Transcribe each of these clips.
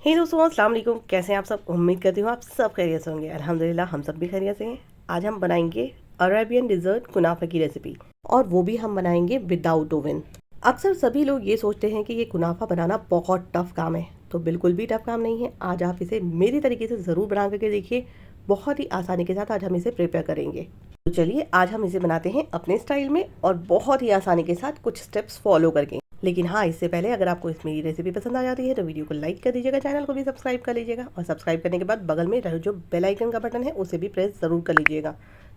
हे दोस्तों, अस्सलाम वालेकुम। कैसे हैं आप सब? उम्मीद करती हूँ आप सब खैरियत से होंगे। अल्हम्दुलिल्लाह हम सब भी खैरियत से हैं। आज हम बनाएंगे अरेबियन डिज़र्ट कुनाफा की रेसिपी, और वो भी हम बनाएंगे विदाउट ओवन। अक्सर सभी लोग ये सोचते हैं कि ये कुनाफा बनाना बहुत टफ काम है, तो बिल्कुल भी टफ काम नहीं है। आज आप इसे मेरी तरीके से ज़रूर बना करके देखिए। बहुत ही आसानी के साथ आज हम इसे प्रिपेयर करेंगे। तो चलिए आज हम इसे बनाते हैं अपने स्टाइल में और बहुत ही आसानी के साथ कुछ स्टेप्स फॉलो करके। लेकिन हाँ, इससे पहले अगर आपको इस मेरी रेसिपी पसंद आ जाती है तो वीडियो को लाइक कर दीजिएगा, चैनल को भी सब्सक्राइब कर लीजिएगा, और सब्सक्राइब करने के बाद बगल में जो बेल आइकन का बटन है उसे भी प्रेस ज़रूर कर लीजिएगा,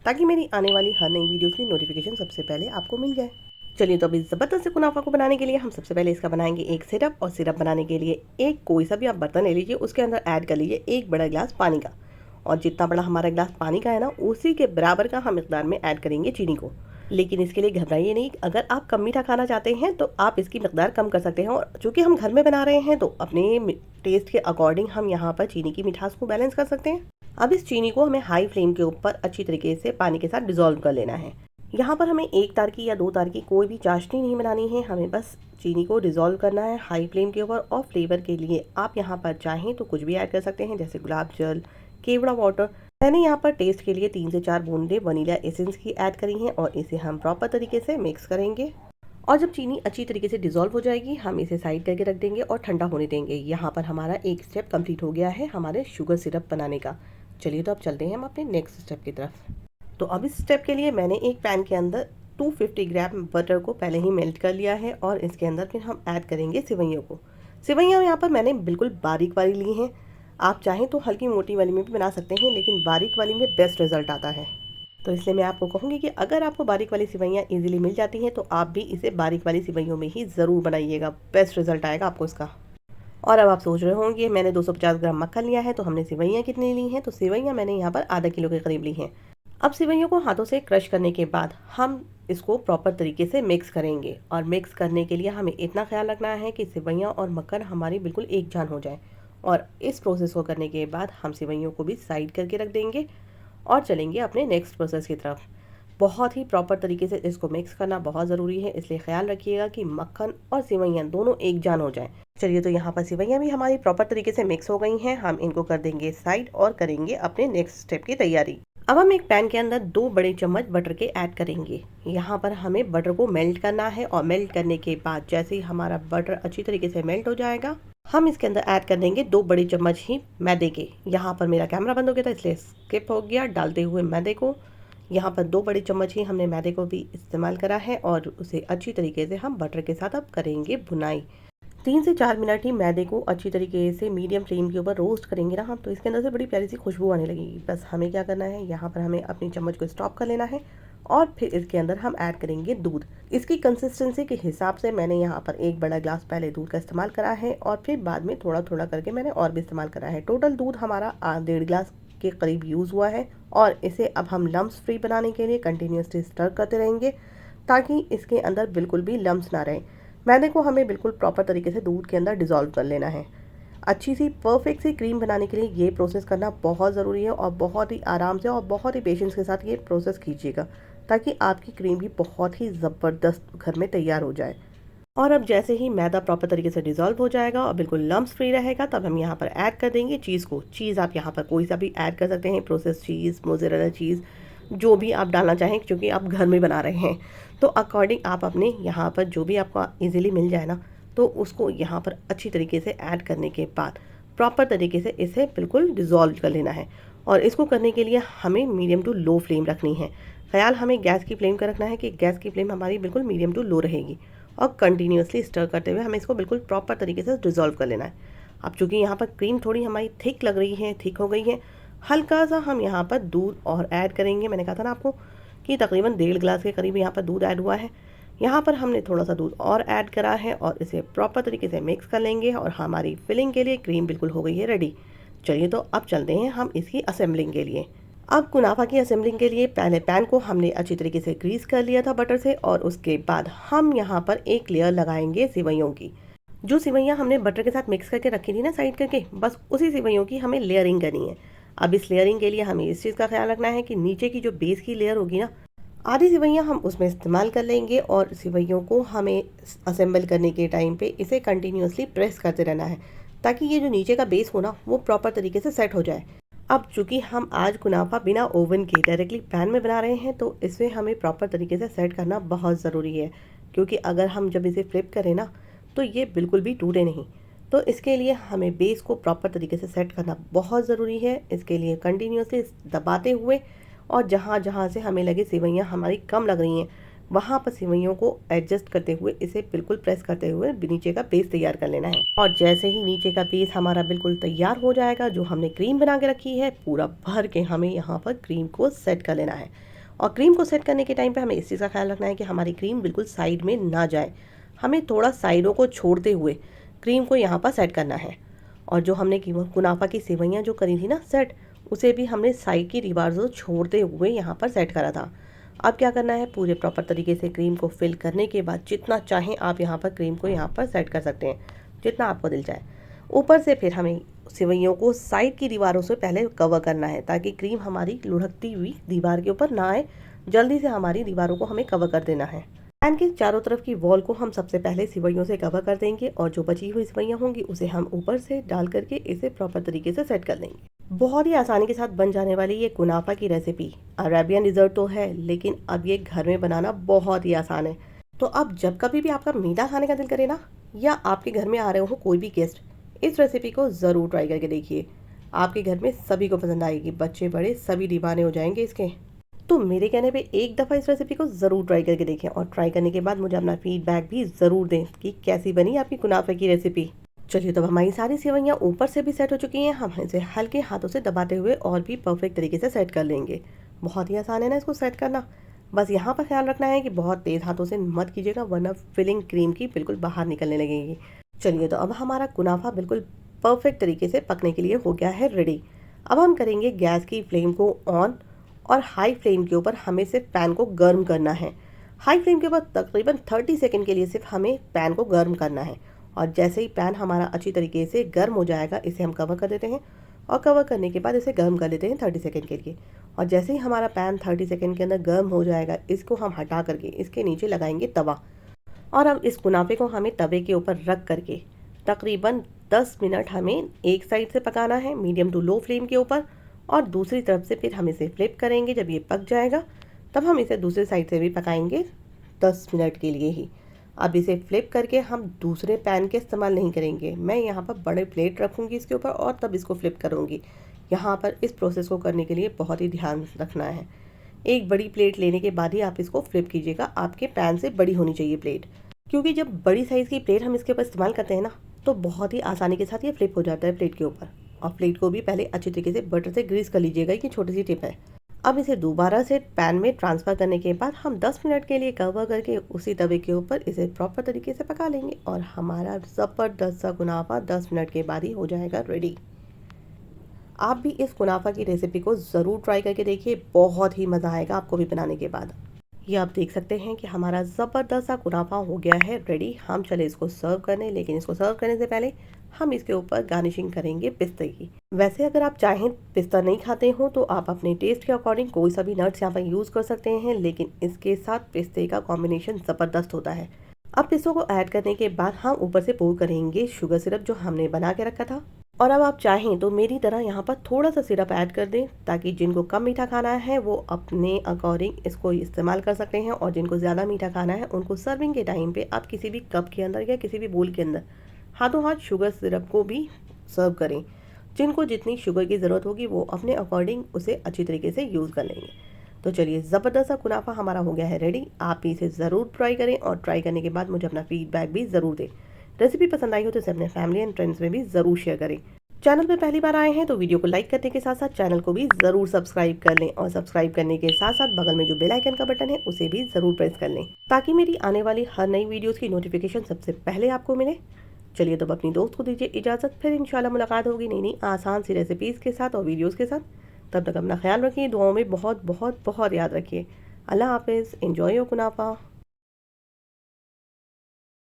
ताकि मेरी आने वाली हर नई वीडियोस की नोटिफिकेशन सबसे पहले आपको मिल जाए। चलिए, तो अभी ज़बरदस्त कुनाफा को बनाने के लिए हम सबसे पहले इसका बनाएंगे एक सिरप। और सिरप बनाने के लिए एक कोई सा भी आप बर्तन ले लीजिए, उसके अंदर ऐड कर लीजिए एक बड़ा गिलास पानी का। और जितना बड़ा हमारा गिलास पानी का है ना, उसी के बराबर का हम मिकदार में ऐड करेंगे चीनी को। लेकिन इसके लिए घबराइए नहीं, अगर आप कम मीठा खाना चाहते हैं तो आप इसकी मिकदार कम कर सकते हैं। और चूँकि हम घर में बना रहे हैं तो अपने टेस्ट के अकॉर्डिंग हम यहाँ पर चीनी की मिठास को बैलेंस कर सकते हैं। अब इस चीनी को हमें हाई फ्लेम के ऊपर अच्छी तरीके से पानी के साथ डिजोल्व कर लेना है। यहाँ पर हमें एक तार की या दो तार की कोई भी चाशनी नहीं बनानी है, हमें बस चीनी को डिजोल्व करना है हाई फ्लेम के ऊपर। और फ्लेवर के लिए आप यहाँ पर चाहें तो कुछ भी ऐड कर सकते हैं, जैसे गुलाब जल, केवड़ा वाटर। मैंने यहाँ पर टेस्ट के लिए 3 से 4 बूंदे वनीला एसेंस की ऐड करी हैं, और इसे हम प्रॉपर तरीके से मिक्स करेंगे। और जब चीनी अच्छी तरीके से डिजोल्व हो जाएगी, हम इसे साइड करके रख देंगे और ठंडा होने देंगे। यहाँ पर हमारा एक स्टेप कंप्लीट हो गया है हमारे शुगर सिरप बनाने का। चलिए, तो अब चलते हैं हम अपने नेक्स्ट स्टेप की तरफ। तो अब इस स्टेप के लिए मैंने एक पैन के अंदर 250 ग्राम बटर को पहले ही मेल्ट कर लिया है, और इसके अंदर फिर हम ऐड करेंगे सिवैयों को। सिवैयाँ यहाँ पर मैंने बिल्कुल बारीक वाली ली हैं। आप चाहें तो हल्की मोटी वाली में भी बना सकते हैं, लेकिन बारीक वाली में बेस्ट रिजल्ट आता है। तो इसलिए मैं आपको कहूँगी कि अगर आपको बारीक वाली सिवैयाँ इजीली मिल जाती हैं तो आप भी इसे बारीक वाली सिवैयों में ही ज़रूर बनाइएगा, बेस्ट रिजल्ट आएगा आपको इसका। और अब आप सोच रहे होंगे मैंने 250 ग्राम मक्खन लिया है, तो हमने सिवैयाँ कितनी ली हैं? तो सिवैयाँ मैंने यहाँ पर आधा किलो के करीब ली हैं। अब सिवैयों को हाथों से क्रश करने के बाद हम इसको प्रॉपर तरीके से मिक्स करेंगे। और मिक्स करने के लिए हमें इतना ख्याल रखना है कि सिवैयाँ और मक्खन हमारी बिल्कुल एक जान हो जाए। और इस प्रोसेस को करने के बाद हम सिवैयों को भी साइड करके रख देंगे और चलेंगे अपने नेक्स्ट प्रोसेस की तरफ। बहुत ही प्रॉपर तरीके से इसको मिक्स करना बहुत ज़रूरी है, इसलिए ख्याल रखिएगा कि मक्खन और सिवैयाँ दोनों एक जान हो जाएं। चलिए, तो यहाँ पर सिवैयाँ भी हमारी प्रॉपर तरीके से मिक्स हो गई हैं। हम इनको कर देंगे साइड और करेंगे अपने नेक्स्ट स्टेप की तैयारी। अब हम एक पैन के अंदर 2 बड़े चम्मच बटर के ऐड करेंगे। यहाँ पर हमें बटर को मेल्ट करना है, और मेल्ट करने के बाद जैसे ही हमारा बटर अच्छी तरीके से मेल्ट हो जाएगा, हम इसके अंदर ऐड कर देंगे 2 बड़े चम्मच ही मैदे के। यहाँ पर मेरा कैमरा बंद हो गया था, इसलिए स्किप हो गया डालते हुए मैदे को। यहाँ पर 2 बड़े चम्मच ही हमने मैदे को भी इस्तेमाल करा है, और उसे अच्छी तरीके से हम बटर के साथ अब करेंगे भुनाई। 3 से 4 मिनट ही मैदे को अच्छी तरीके से मीडियम फ्लेम के ऊपर रोस्ट करेंगे ना हम, तो इसके अंदर से बड़ी प्यारी सी खुशबू आने लगेगी। बस हमें क्या करना है, यहाँ पर हमें अपनी चम्मच को स्टॉप कर लेना है, और फिर इसके अंदर हम ऐड करेंगे दूध। इसकी कंसिस्टेंसी के हिसाब से मैंने यहाँ पर एक बड़ा ग्लास पहले दूध का इस्तेमाल करा है, और फिर बाद में थोड़ा थोड़ा करके मैंने और भी इस्तेमाल करा है। टोटल दूध हमारा 1.5 गिलास के करीब यूज़ हुआ है। और इसे अब हम लम्स फ्री बनाने के लिए कंटिन्यूसली स्टर करते रहेंगे, ताकि इसके अंदर बिल्कुल भी लम्स ना रहें। मैदे को हमें बिल्कुल प्रॉपर तरीके से दूध के अंदर डिज़ोल्व कर लेना है। अच्छी सी परफेक्ट सी क्रीम बनाने के लिए ये प्रोसेस करना बहुत ज़रूरी है, और बहुत ही आराम से और बहुत ही पेशेंस के साथ ये प्रोसेस कीजिएगा, ताकि आपकी क्रीम भी बहुत ही ज़बरदस्त घर में तैयार हो जाए। और अब जैसे ही मैदा प्रॉपर तरीके से डिज़ोल्व हो जाएगा और बिल्कुल लम्स फ्री रहेगा, तब हम यहाँ पर ऐड कर देंगे चीज़ को। चीज़ आप यहाँ पर कोई सा भी ऐड कर सकते हैं, प्रोसेस चीज़, मोज़रेला चीज़, जो भी आप डालना चाहें, क्योंकि आप घर में बना रहे हैं। तो अकॉर्डिंग आप अपने यहाँ पर जो भी आपको ईज़िली मिल जाए ना, तो उसको यहाँ पर अच्छी तरीके से ऐड करने के बाद प्रॉपर तरीके से इसे बिल्कुल डिज़ोल्व कर लेना है। और इसको करने के लिए हमें मीडियम टू लो फ्लेम रखनी है। ख्याल हमें गैस की फ्लेम का रखना है कि गैस की फ्लेम हमारी बिल्कुल मीडियम टू लो रहेगी, और कंटिन्यूसली स्टर करते हुए हमें इसको बिल्कुल प्रॉपर तरीके से डिज़ोल्व कर लेना है। अब चूँकि यहाँ पर क्रीम थोड़ी हमारी थिक लग रही है, थिक हो गई है, हल्का सा हम यहाँ पर दूध और ऐड करेंगे। मैंने कहा था ना आपको कि तकरीबन 1.5 गिलास के करीब यहाँ पर दूध ऐड हुआ है। यहाँ पर हमने थोड़ा सा दूध और ऐड करा है, और इसे प्रॉपर तरीके से मिक्स कर लेंगे, और हमारी फिलिंग के लिए क्रीम बिल्कुल हो गई है रेडी। चलिए, तो अब चलते हैं हम इसकी असेंबलिंग के लिए। अब कुनाफा की असेंबलिंग के लिए पहले पैन को हमने अच्छी तरीके से ग्रीस कर लिया था बटर से, और उसके बाद हम यहाँ पर एक लेयर लगाएंगे सिवैयों की। जो सिवैयाँ हमने बटर के साथ मिक्स करके रखी थी ना साइड करके, बस उसी सिवैयों की हमें लेयरिंग करनी है। अब इस लेयरिंग के लिए हमें इस चीज़ का ख्याल रखना है कि नीचे की जो बेस की लेयर होगी ना, आधी सिवैयाँ हम उसमें इस्तेमाल कर लेंगे, और सिवैयों को हमें असेंबल करने के टाइम पे इसे कंटिन्यूसली प्रेस करते रहना है, ताकि ये जो नीचे का बेस हो ना वो प्रॉपर तरीके से सेट हो जाए। अब चूंकि हम आज कुनाफा बिना ओवन के डायरेक्टली पैन में बना रहे हैं तो इसमें हमें प्रॉपर तरीके से सेट करना बहुत ज़रूरी है, क्योंकि अगर हम जब इसे फ्लिप करें ना तो ये बिल्कुल भी टूटे नहीं। तो इसके लिए हमें बेस को प्रॉपर तरीके से सेट करना बहुत ज़रूरी है। इसके लिए कंटिन्यूसली दबाते हुए और जहाँ जहाँ से हमें लगे सेवइयाँ हमारी कम लग रही हैं वहाँ पर सेवइयों को एडजस्ट करते हुए इसे बिल्कुल प्रेस करते हुए नीचे का बेस तैयार कर लेना है। और जैसे ही नीचे का बेस हमारा बिल्कुल तैयार हो जाएगा, जो हमने क्रीम बना के रखी है पूरा भर के हमें यहाँ पर क्रीम को सेट कर लेना है। और क्रीम को सेट करने के टाइम पे हमें इस चीज़ का ख्याल रखना है कि हमारी क्रीम बिल्कुल साइड में ना जाए। हमें थोड़ा साइडों को छोड़ते हुए क्रीम को यहाँ पर सेट करना है। और जो हमने कुनाफा की सेवइयाँ जो करी थी ना सेट, उसे भी हमने साइड की दीवार से छोड़ते हुए यहाँ पर सेट करा था। अब क्या करना है, पूरे प्रॉपर तरीके से क्रीम को फिल करने के बाद जितना चाहें आप यहाँ पर क्रीम को यहाँ पर सेट कर सकते हैं, जितना आपको दिल चाहे। ऊपर से फिर हमें सेवइयों को साइड की दीवारों से पहले कवर करना है ताकि क्रीम हमारी लुढ़कती हुई दीवार के ऊपर ना आए। जल्दी से हमारी दीवारों को हमें कवर कर देना है। पैन के चारों तरफ की वॉल को हम सबसे पहले सेवइयों से कवर कर देंगे और जो बची हुई सेवइयाँ होंगी उसे हम ऊपर से डाल करके इसे प्रॉपर तरीके से सेट कर लेंगे। बहुत ही आसानी के साथ बन जाने वाली ये कुनाफा की रेसिपी अरेबियन डिज़र्ट तो है, लेकिन अब ये घर में बनाना बहुत ही आसान है। तो अब जब कभी भी आपका मीठा खाने का दिल करे ना, या आपके घर में आ रहे हो कोई भी गेस्ट, इस रेसिपी को ज़रूर ट्राई करके देखिए। आपके घर में सभी को पसंद आएगी, बच्चे बड़े सभी दीवाने हो जाएंगे इसके। तो मेरे कहने पे एक दफ़ा इस रेसिपी को ज़रूर ट्राई करके देखें और ट्राई करने के बाद मुझे अपना फीडबैक भी ज़रूर दें कि कैसी बनी आपकी कुनाफे की रेसिपी। चलिए, तो हमारी सारी सेवइयाँ ऊपर से भी सेट हो चुकी हैं। हम इसे हल्के हाथों से दबाते हुए और भी परफेक्ट तरीके से सेट कर लेंगे। बहुत ही आसान है ना इसको सेट करना। बस यहाँ पर ख्याल रखना है कि बहुत तेज़ हाथों से मत कीजिएगा, वरना फिलिंग क्रीम की बिल्कुल बाहर निकलने लगेगी। चलिए, तो अब हमारा कुनाफा बिल्कुल परफेक्ट तरीके से पकने के लिए हो गया है रेडी। अब हम करेंगे गैस की फ्लेम को ऑन और हाई फ्लेम के ऊपर हमें सिर्फ पैन को गर्म करना है। हाई फ्लेम के ऊपर तकरीबन 30 सेकंड के लिए सिर्फ हमें पैन को गर्म करना है। और जैसे ही पैन हमारा अच्छी तरीके से गर्म हो जाएगा इसे हम कवर कर देते हैं और कवर करने के बाद इसे गर्म कर लेते हैं 30 सेकंड के लिए। और जैसे ही हमारा पैन 30 सेकंड के अंदर गर्म हो जाएगा, इसको हम हटा करके इसके नीचे लगाएंगे तवा। और अब इस कुनाफे को हमें तवे के ऊपर रख करके तकरीबन 10 मिनट हमें एक साइड से पकाना है मीडियम टू लो फ्लेम के ऊपर, और दूसरी तरफ से फिर हम इसे फ्लिप करेंगे। जब ये पक जाएगा तब हम इसे दूसरी साइड से भी पकाएंगे 10 मिनट के लिए ही। अब इसे फ्लिप करके हम दूसरे पैन के इस्तेमाल नहीं करेंगे। मैं यहाँ पर बड़े प्लेट रखूँगी इसके ऊपर और तब इसको फ्लिप करूँगी। यहाँ पर इस प्रोसेस को करने के लिए बहुत ही ध्यान रखना है। एक बड़ी प्लेट लेने के बाद ही आप इसको फ्लिप कीजिएगा। आपके पैन से बड़ी होनी चाहिए प्लेट, क्योंकि जब बड़ी साइज़ की प्लेट हम इसके ऊपर इस्तेमाल करते हैं ना तो बहुत ही आसानी के साथ ये फ्लिप हो जाता है प्लेट के ऊपर। और प्लेट को भी पहले अच्छी तरीके से बटर से ग्रीस कर लीजिएगा, ये छोटी सी टिप है। अब इसे दोबारा से पैन में ट्रांसफ़र करने के बाद हम 10 मिनट के लिए कवर करके उसी तवे के ऊपर इसे प्रॉपर तरीके से पका लेंगे और हमारा ज़बरदस्त सा कुनाफा 10 मिनट के बाद ही हो जाएगा रेडी। आप भी इस कुनाफा की रेसिपी को ज़रूर ट्राई करके देखिए, बहुत ही मज़ा आएगा आपको भी बनाने के बाद। ये आप देख सकते हैं कि हमारा ज़बरदस्त सा कुनाफा हो गया है रेडी। हम चले इसको सर्व करने, लेकिन इसको सर्व करने से पहले हम इसके ऊपर गार्निशिंग करेंगे पिस्ते की। वैसे अगर आप चाहें पिस्ता नहीं खाते हो तो आप अपने टेस्ट के अकॉर्डिंग कोई सा भी नट्स यहाँ पर यूज़ कर सकते हैं, लेकिन इसके साथ पिस्ते का कॉम्बिनेशन ज़बरदस्त होता है। अब पिस्तों को ऐड करने के बाद हम ऊपर से पोर करेंगे शुगर सिरप जो हमने बना के रखा था। और अब आप चाहें तो मेरी तरह यहाँ पर थोड़ा सा सिरप ऐड कर दें, ताकि जिनको कम मीठा खाना है वो अपने अकॉर्डिंग इसको इस्तेमाल कर सकते हैं, और जिनको ज़्यादा मीठा खाना है उनको सर्विंग के टाइम पे आप किसी भी कप के अंदर या किसी भी बोल के अंदर हाथों हाथ शुगर सिरप को भी सर्व करें। जिनको जितनी शुगर की ज़रूरत होगी वो अपने अकॉर्डिंग उसे अच्छी तरीके से यूज़ कर लेंगे। तो चलिए, ज़बरदस्त सा कुनाफा हमारा हो गया है रेडी। आप भी इसे ज़रूर ट्राई करें और ट्राई करने के बाद मुझे अपना फीडबैक भी ज़रूर दें। रेसिपी पसंद आई हो तो इसे अपने फैमिली एंड फ्रेंड्स में भी ज़रूर शेयर करें। चैनल पर पहली बार आए हैं तो वीडियो को लाइक करने के साथ साथ चैनल को भी ज़रूर सब्सक्राइब कर लें, और सब्सक्राइब करने के साथ साथ बगल में जो बेल आइकन का बटन है उसे भी ज़रूर प्रेस कर लें, ताकि मेरी आने वाली हर नई वीडियोज़ की नोटिफिकेशन सबसे पहले आपको मिले। चलिए, तो अपनी दोस्त को दीजिए इजाज़त, फिर इंशाल्लाह मुलाकात होगी नई नई आसान सी रेसिपीज़ के साथ और वीडियोज़ के साथ। तब तक अपना ख्याल रखिए, दुआओं में बहुत बहुत बहुत याद रखिए। अल्लाह हाफिज़। Enjoy your कुनाफा।